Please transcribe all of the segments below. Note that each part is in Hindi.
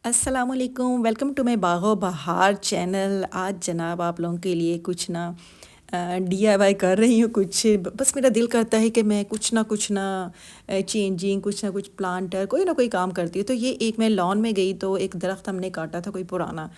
अस्सलामुअलैकुम, वेलकम टू माय बागो बहार चैनल। आज जनाब आप लोगों के लिए कुछ ना डीआईवाई कर रही हूँ। कुछ बस मेरा दिल करता है कि मैं कुछ ना चेंजिंग, कुछ ना कुछ प्लांटर कोई ना कोई काम करती हूँ। तो ये एक मैं लॉन में गई तो एक दरख्त हमने काटा था कोई पुराना।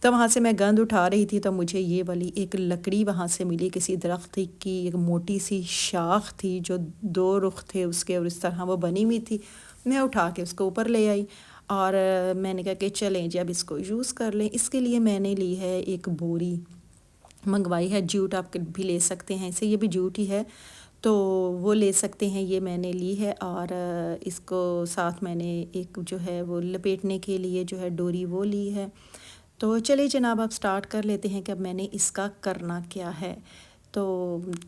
तो वहाँ से मैं गंद उठा रही थी तो मुझे ये वाली एक लकड़ी वहाँ से मिली किसी दरख्त की। एक मोटी सी शाख थी जो दो रुख थे उसके और इस तरह वो बनी हुई थी। मैं उठा के उसको ऊपर ले आई और मैंने कहा कि चलें जी अब इसको यूज़ कर लें। इसके लिए मैंने ली है एक बोरी मंगवाई है। जूट आप भी ले सकते हैं, इसे ये भी जूट ही है तो वो ले सकते हैं। ये मैंने ली है और इसको साथ मैंने एक जो है वो लपेटने के लिए जो है डोरी वो ली है। तो चलिए जनाब अब स्टार्ट कर लेते हैं कि अब मैंने इसका करना क्या है। तो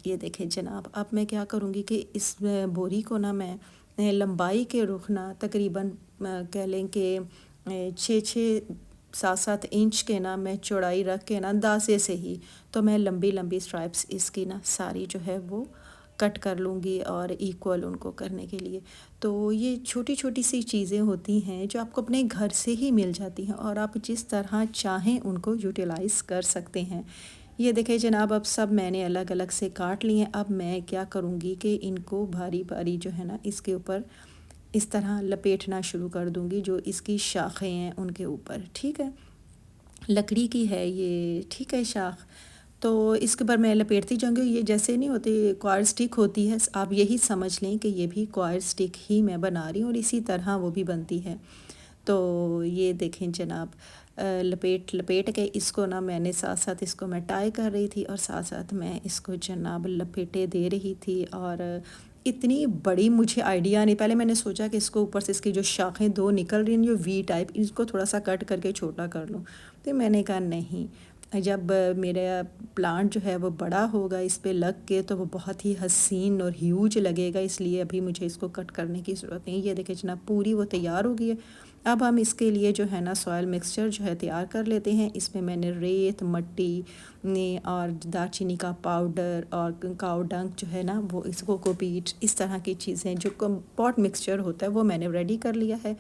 ये देखें जनाब, अब मैं क्या करूँगी कि इस बोरी को ना मैं लंबाई के रुख ना तकरीबन कह लें कि 6-7 इंच के ना मैं चौड़ाई रख के ना अंदाजे से ही तो मैं लंबी लंबी स्ट्राइप्स इसकी ना सारी जो है वो कट कर लूँगी और इक्वल उनको करने के लिए। तो ये छोटी छोटी सी चीज़ें होती हैं जो आपको अपने घर से ही मिल जाती हैं और आप जिस तरह चाहें उनको यूटिलाइज़ कर सकते हैं। ये देखें जनाब, अब सब मैंने अलग अलग से काट लिए हैं। अब मैं क्या करूँगी कि इनको भारी भारी जो है ना इसके ऊपर इस तरह लपेटना शुरू कर दूँगी, जो इसकी शाखें हैं उनके ऊपर। ठीक है, लकड़ी की है ये, ठीक है शाख। तो इसके ऊपर मैं लपेटती जाऊँगी। ये जैसे नहीं होती क्वायर स्टिक होती है, आप यही समझ लें कि ये भी क्वायर स्टिक ही मैं बना रही हूँ और इसी तरह वो भी बनती है। तो ये देखें जनाब, लपेट लपेट के इसको ना मैंने साथ साथ इसको मैं टाई कर रही थी और साथ साथ मैं इसको जनाब लपेटे दे रही थी। और इतनी बड़ी मुझे आइडिया नहीं, पहले मैंने सोचा कि इसको ऊपर से इसकी जो शाखें दो निकल रही हैं जो वी टाइप, इसको थोड़ा सा कट करके छोटा कर लूँ। तो मैंने कहा नहीं, जब मेरा प्लांट जो है वो बड़ा होगा इस पे लग के तो वो बहुत ही हसीन और ह्यूज लगेगा, इसलिए अभी मुझे इसको कट करने की ज़रूरत नहीं। ये देखिए जनाब पूरी वो तैयार हो गई है। अब हम इसके लिए जो है ना सॉयल मिक्सचर जो है तैयार कर लेते हैं। इसमें मैंने रेत, मट्टी ने और दालचीनी का पाउडर और काऊ डंक जो है ना वो, इस कोकोपीट, इस तरह की चीज़ें जो पॉट मिक्सचर होता है वो मैंने रेडी कर लिया है।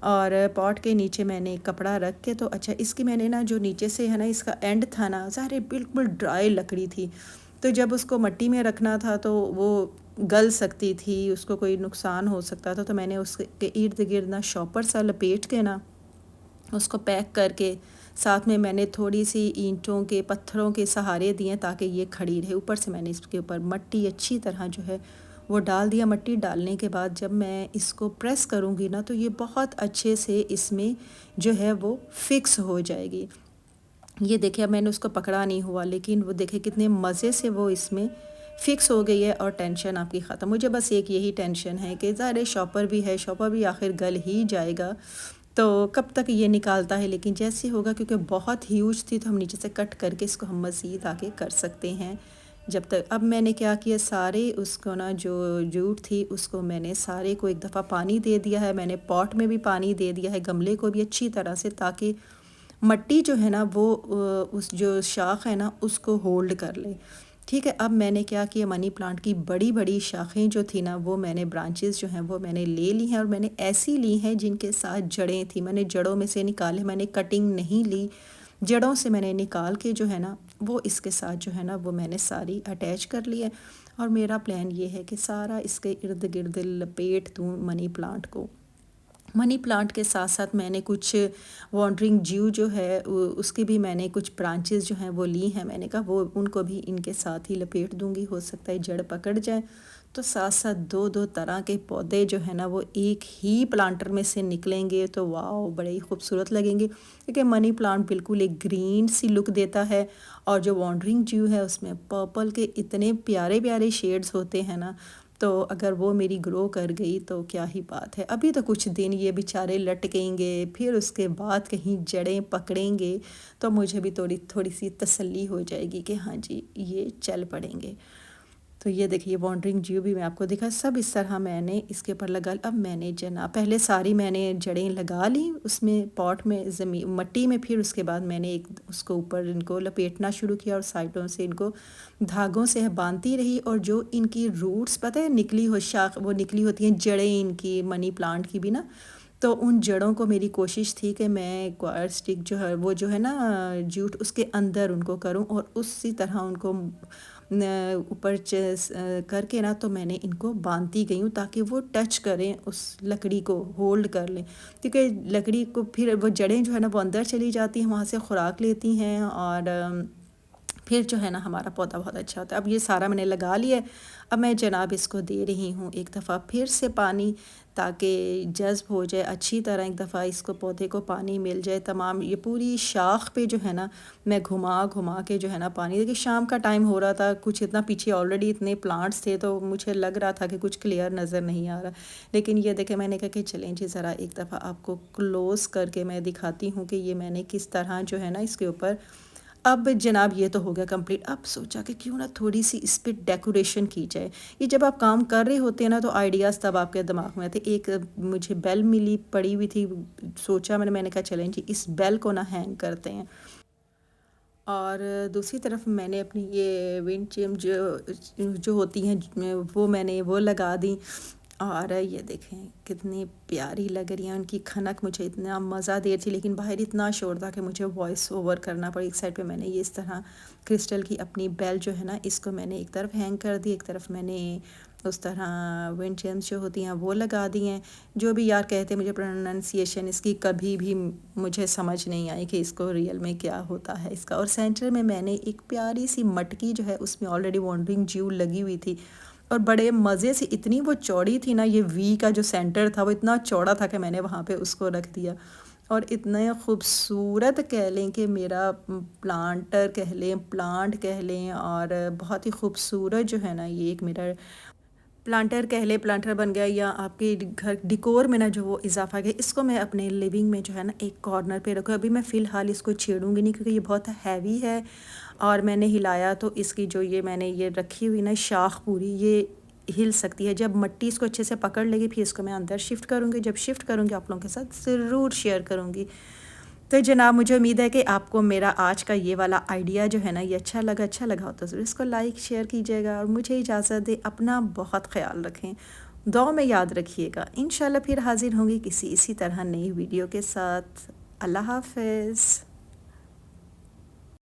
और पॉट के नीचे मैंने एक कपड़ा रख के तो अच्छा इसकी मैंने ना जो नीचे से है ना इसका एंड था ना सारे बिल्कुल ड्राई लकड़ी थी। तो जब उसको मिट्टी में रखना था तो वो गल सकती थी, उसको कोई नुकसान हो सकता था। तो मैंने उसके इर्द गिर्द ना शॉपर सा लपेट के ना उसको पैक करके साथ में मैंने थोड़ी सी ईंटों के पत्थरों के सहारे दिए ताकि ये खड़ी रहे। ऊपर से मैंने इसके ऊपर मिट्टी अच्छी तरह जो है वो डाल दिया। मिट्टी डालने के बाद जब मैं इसको प्रेस करूँगी ना तो ये बहुत अच्छे से इसमें जो है वो फिक्स हो जाएगी। ये देखिए अब मैंने उसको पकड़ा नहीं हुआ लेकिन वो देखिए कितने मज़े से वो इसमें फ़िक्स हो गई है और टेंशन आपकी ख़त्म। मुझे बस एक यही टेंशन है कि ज़ाहिर है शॉपर भी है, शॉपर भी आखिर गल ही जाएगा तो कब तक ये निकालता है। लेकिन जैसे होगा, क्योंकि बहुत ह्यूज थी तो हम नीचे से कट करके इसको हम मज़ीद आगे कर सकते हैं जब तक। अब मैंने क्या किया, सारे उसको ना जो जूट थी उसको मैंने सारे को एक दफ़ा पानी दे दिया है। मैंने पॉट में भी पानी दे दिया है, गमले को भी अच्छी तरह से, ताकि मट्टी जो है ना वो उस जो शाख है ना उसको होल्ड कर ले। ठीक है, अब मैंने क्या किया, मनी प्लांट की बड़ी बड़ी शाखें जो थी ना वो मैंने ब्रांचेस जो हैं वो मैंने ले ली हैं और मैंने ऐसी ली हैं जिनके साथ जड़ें थी। मैंने जड़ों में से निकाले, मैंने कटिंग नहीं ली, जड़ों से मैंने निकाल के जो है ना वो इसके साथ जो है ना वो मैंने सारी अटैच कर ली है। और मेरा प्लान ये है कि सारा इसके इर्द गिर्द लपेट दूँ मनी प्लांट को। मनी प्लांट के साथ साथ मैंने कुछ वॉन्डरिंग ज्यू जो है उसकी भी मैंने कुछ ब्रांचेस जो हैं वो ली हैं। मैंने कहा वो उनको भी इनके साथ ही लपेट दूंगी, हो सकता है जड़ पकड़ जाए। तो साथ साथ दो दो तरह के पौधे जो है ना वो एक ही प्लांटर में से निकलेंगे तो वाह बड़े ही खूबसूरत लगेंगे, क्योंकि मनी प्लांट बिल्कुल एक ग्रीन सी लुक देता है। और जो वॉन्डरिंग ज्यू है उसमें पर्पल के इतने प्यारे प्यारे शेड्स होते हैं ना, तो अगर वो मेरी ग्रो कर गई तो क्या ही बात है। अभी तो कुछ दिन ये बेचारे लटकेंगे, फिर उसके बाद कहीं जड़ें पकड़ेंगे तो मुझे भी थोड़ी थोड़ी सी तसल्ली हो जाएगी कि हाँ जी ये चल पड़ेंगे। तो ये देखिए वॉन्डरिंग ज्यू भी मैं आपको दिखा, सब इस तरह मैंने इसके ऊपर लगा। अब मैंने जना पहले सारी मैंने जड़ें लगा ली उसमें पॉट में ज़मीन मट्टी में, फिर उसके बाद मैंने एक उसको ऊपर इनको लपेटना शुरू किया और साइडों से इनको धागों से बांधती रही। और जो इनकी रूट्स पता है निकली हो शाख वो निकली होती हैं जड़ें इनकी मनी प्लांट की भी ना, तो उन जड़ों को मेरी कोशिश थी कि मैं क्वार्ट्ज स्टिक जो है वो जो है ना जूट उसके अंदर उनको करूं और उसी तरह उनको ऊपर करके ना तो मैंने इनको बांधती गई हूँ ताकि वो टच करें उस लकड़ी को, होल्ड कर लें, क्योंकि लकड़ी को फिर वो जड़ें जो है ना वो अंदर चली जाती हैं, वहाँ से खुराक लेती हैं और फिर जो है ना हमारा पौधा बहुत अच्छा होता है। अब ये सारा मैंने लगा लिया है। अब मैं जनाब इसको दे रही हूँ एक दफ़ा फिर से पानी, ताकि जज़्ब हो जाए अच्छी तरह, एक दफ़ा इसको पौधे को पानी मिल जाए तमाम। ये पूरी शाख पे जो है ना मैं घुमा घुमा के जो है ना पानी, देखिए शाम का टाइम हो रहा था, कुछ इतना पीछे ऑलरेडी इतने प्लांट्स थे तो मुझे लग रहा था कि कुछ क्लियर नज़र नहीं आ रहा, लेकिन ये देखे मैंने कहा कि चलें जी ज़रा एक दफ़ा आपको क्लोज़ करके मैं दिखाती हूँ कि ये मैंने किस तरह जो है ना इसके ऊपर। अब जनाब ये तो हो गया कंप्लीट। अब सोचा कि क्यों ना थोड़ी सी इस पे डेकोरेशन की जाए। ये जब आप काम कर रहे होते हैं ना तो आइडियाज़ तब आपके दिमाग में आते। एक मुझे बेल मिली पड़ी हुई थी, सोचा मैंने कहा चलें जी इस बेल को ना हैंग करते हैं। और दूसरी तरफ मैंने अपनी ये विंड चिम जो जो होती हैं वो मैंने वो लगा दी। और ये देखें कितनी प्यारी लग रही हैं, उनकी खनक मुझे इतना मज़ा दे रही थी, लेकिन बाहर इतना शोर था कि मुझे वॉइस ओवर करना पड़ा। एक साइड पे मैंने ये इस तरह क्रिस्टल की अपनी बेल जो है ना इसको मैंने एक तरफ हैंग कर दी, एक तरफ मैंने उस तरह विंड चिम्स जो होती हैं वो लगा दी हैं। जो भी यार कहते, मुझे प्रोनाउंसिएशन इसकी कभी भी मुझे समझ नहीं आई कि इसको रियल में क्या होता है इसका। और सेंटर में मैंने एक प्यारी सी मटकी जो है उसमें ऑलरेडी वॉन्डरिंग ज्यू लगी हुई थी और बड़े मज़े से, इतनी वो चौड़ी थी ना, ये वी का जो सेंटर था वो इतना चौड़ा था कि मैंने वहाँ पे उसको रख दिया। और इतने खूबसूरत कह लें कि मेरा प्लांटर कह लें, प्लांट कह लें, और बहुत ही खूबसूरत जो है ना ये एक मेरा प्लांटर कह ले, प्लांटर बन गया, या आपके घर डिकोर में ना जो वो इजाफा गया। इसको मैं अपने लिविंग में जो है ना एक कॉर्नर पे रखूँ। अभी मैं फ़िलहाल इसको छेड़ूंगी नहीं क्योंकि ये बहुत हैवी है, और मैंने हिलाया तो इसकी जो ये मैंने ये रखी हुई ना शाख पूरी ये हिल सकती है। जब मिट्टी इसको अच्छे से पकड़ लेगी फिर इसको मैं अंदर शिफ्ट करूँगी। जब शिफ्ट करूँगी आप लोगों के साथ ज़रूर शेयर करूँगी। तो जनाब मुझे उम्मीद है कि आपको मेरा आज का ये वाला आइडिया जो है ना ये अच्छा लगा हो तो ज़रूर इसको लाइक शेयर कीजिएगा और मुझे इजाज़त दे। अपना बहुत ख्याल रखें, दुआ में याद रखिएगा। इंशाल्लाह फिर हाज़िर होंगी किसी इसी तरह नई वीडियो के साथ। अल्लाह हाफ़िज़।